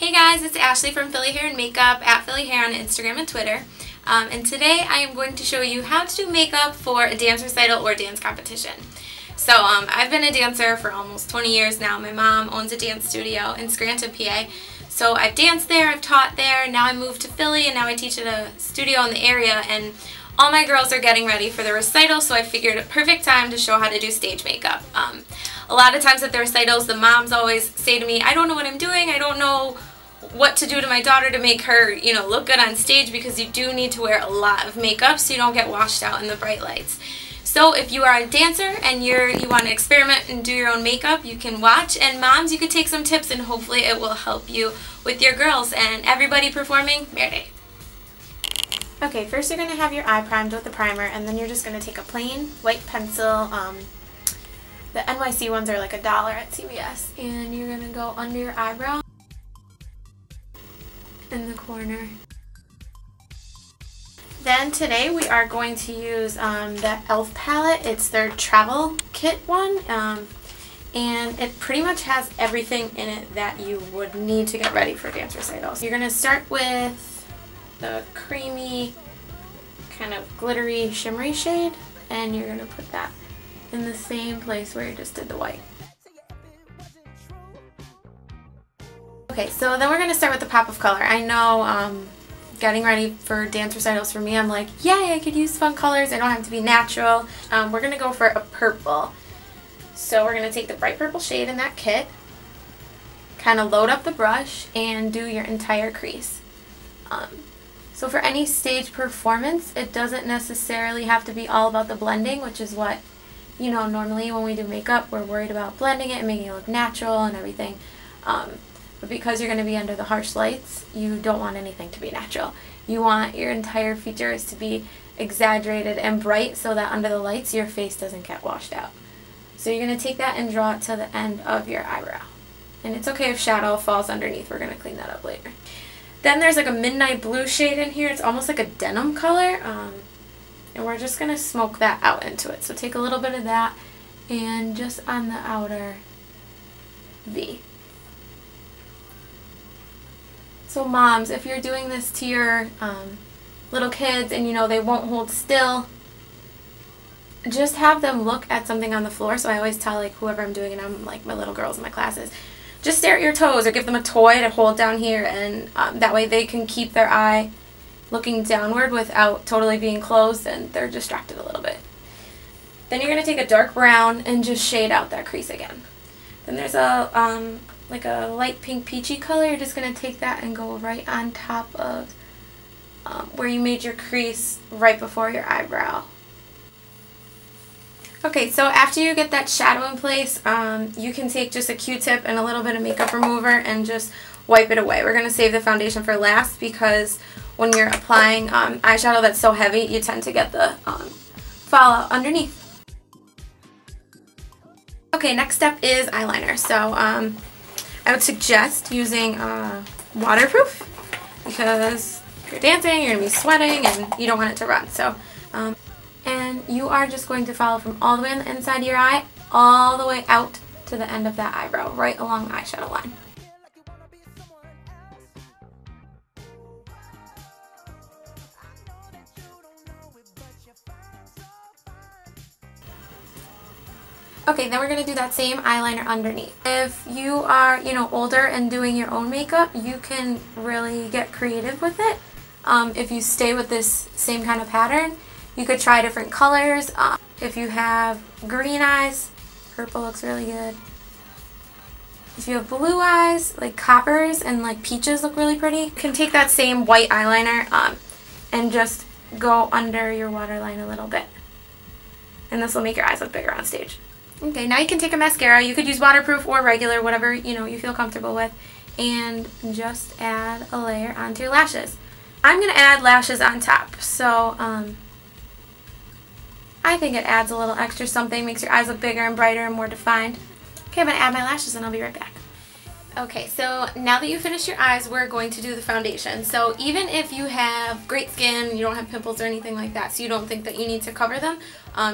Hey guys, it's Ashley from Philly Hair and Makeup at Philly Hair on Instagram and Twitter. And today I am going to show you how to do makeup for a dance recital or dance competition. So I've been a dancer for almost 20 years now. My mom owns a dance studio in Scranton, PA. So I've danced there, I've taught there, now I moved to Philly and now I teach at a studio in the area, and all my girls are getting ready for the recital, so I figured a perfect time to show how to do stage makeup. A lot of times at the recitals, the moms always say to me, I don't know what I'm doing, I don't know what to do to my daughter to make her, look good on stage, because you do need to wear a lot of makeup so you don't get washed out in the bright lights. So if you are a dancer and you want to experiment and do your own makeup, you can watch, and moms, you could take some tips and hopefully it will help you with your girls. And everybody performing, Mary. Okay, first you're going to have your eye primed with the primer, and then you're just going to take a plain white pencil. The NYC ones are like $1 at CVS, and you're going to go under your eyebrow in the corner. Then today we are going to use the E.L.F palette. It's their travel kit one, and it pretty much has everything in it that you would need to get ready for dance recitals. You're going to start with the creamy, kind of glittery, shimmery shade, and you're going to put that in the same place where you just did the white. Okay, so then we're going to start with the pop of color. I know getting ready for dance recitals for me, I'm like, yay, I could use fun colors, I don't have to be natural. We're going to go for a purple. So we're going to take the bright purple shade in that kit, kind of load up the brush, and do your entire crease. So for any stage performance, it doesn't necessarily have to be all about the blending, which is what, normally when we do makeup, we're worried about blending it and making it look natural and everything. But because you're going to be under the harsh lights, you don't want anything to be natural. You want your entire features to be exaggerated and bright so that under the lights your face doesn't get washed out. So you're going to take that and draw it to the end of your eyebrow. And it's okay if shadow falls underneath, we're going to clean that up later. Then there's like a midnight blue shade in here. It's almost like a denim color. And we're just going to smoke that out into it. So take a little bit of that and just on the outer V. So moms, if you're doing this to your little kids and they won't hold still, just have them look at something on the floor. So I always tell whoever I'm doing it, I'm like my little girls in my classes, just stare at your toes or give them a toy to hold down here, and that way they can keep their eye looking downward without totally being closed and they're distracted a little bit. Then you're going to take a dark brown and just shade out that crease again. Then there's a like a light pink peachy color. You're just going to take that and go right on top of where you made your crease right before your eyebrow. Okay, so after you get that shadow in place, you can take just a Q-tip and a little bit of makeup remover and just wipe it away. We're going to save the foundation for last, because when you're applying eyeshadow that's so heavy, you tend to get the fallout underneath. Okay, next step is eyeliner. So I would suggest using waterproof, because if you're dancing, you're going to be sweating and you don't want it to run. So, and you are just going to follow from all the way on the inside of your eye, all the way out to the end of that eyebrow, right along the eyeshadow line. Okay, then we're going to do that same eyeliner underneath. If you are, older and doing your own makeup, you can really get creative with it. If you stay with this same kind of pattern, you could try different colors. If you have green eyes, purple looks really good. If you have blue eyes, like coppers and like peaches look really pretty. You can take that same white eyeliner and just go under your waterline a little bit. And this will make your eyes look bigger on stage. Okay, now you can take a mascara. You could use waterproof or regular, whatever you feel comfortable with, and just add a layer onto your lashes. I'm going to add lashes on top, so I think it adds a little extra something, makes your eyes look bigger and brighter and more defined. Okay, I'm going to add my lashes and I'll be right back. Okay, so now that you finished your eyes, we're going to do the foundation. So even if you have great skin, you don't have pimples or anything like that, so you don't think that you need to cover them,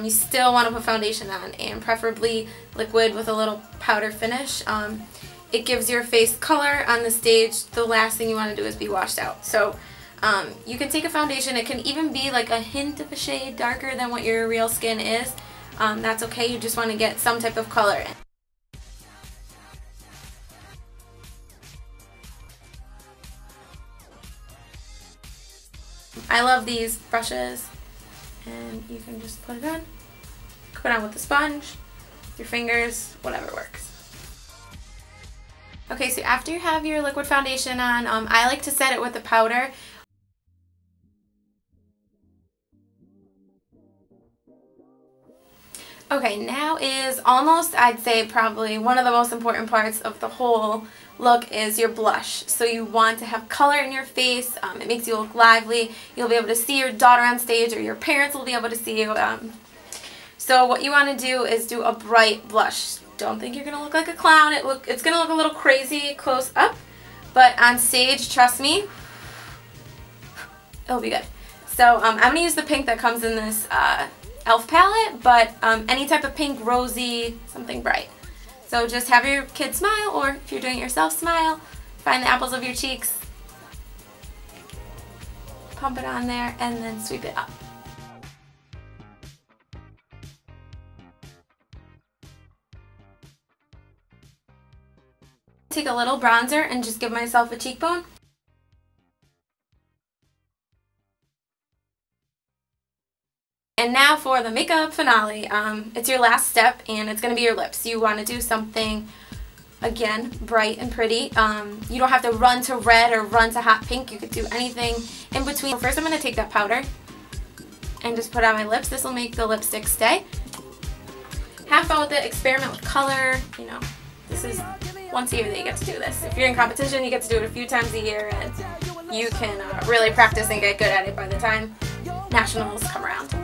you still want to put foundation on, and preferably liquid with a little powder finish. it gives your face color on the stage. The last thing you want to do is be washed out. So you can take a foundation. It can even be like a hint of a shade darker than what your real skin is. That's okay. You just want to get some type of color in. I love these brushes, and you can just put it on. Put it on with the sponge, your fingers, whatever works. Okay, so after you have your liquid foundation on, I like to set it with the powder. Okay, now is almost, I'd say probably one of the most important parts of the whole look is your blush. So you want to have color in your face. It makes you look lively. You'll be able to see your daughter on stage, or your parents will be able to see you. So what you want to do is do a bright blush. Don't think you're going to look like a clown. It's going to look a little crazy close up, but on stage, trust me, it'll be good. So I'm going to use the pink that comes in this E.L.F palette, but any type of pink, rosy, something bright. So just have your kid smile, or if you're doing it yourself, smile. Find the apples of your cheeks, pump it on there, and then sweep it up. Take a little bronzer and just give myself a cheekbone. And now for the makeup finale. It's your last step, and it's going to be your lips. You want to do something, again, bright and pretty. You don't have to run to red or run to hot pink. You could do anything in between. First I'm going to take that powder and just put on my lips. This will make the lipstick stay. Have fun with it. Experiment with color. You know, this is once a year that you get to do this. If you're in competition, you get to do it a few times a year, and you can really practice and get good at it by the time nationals come around.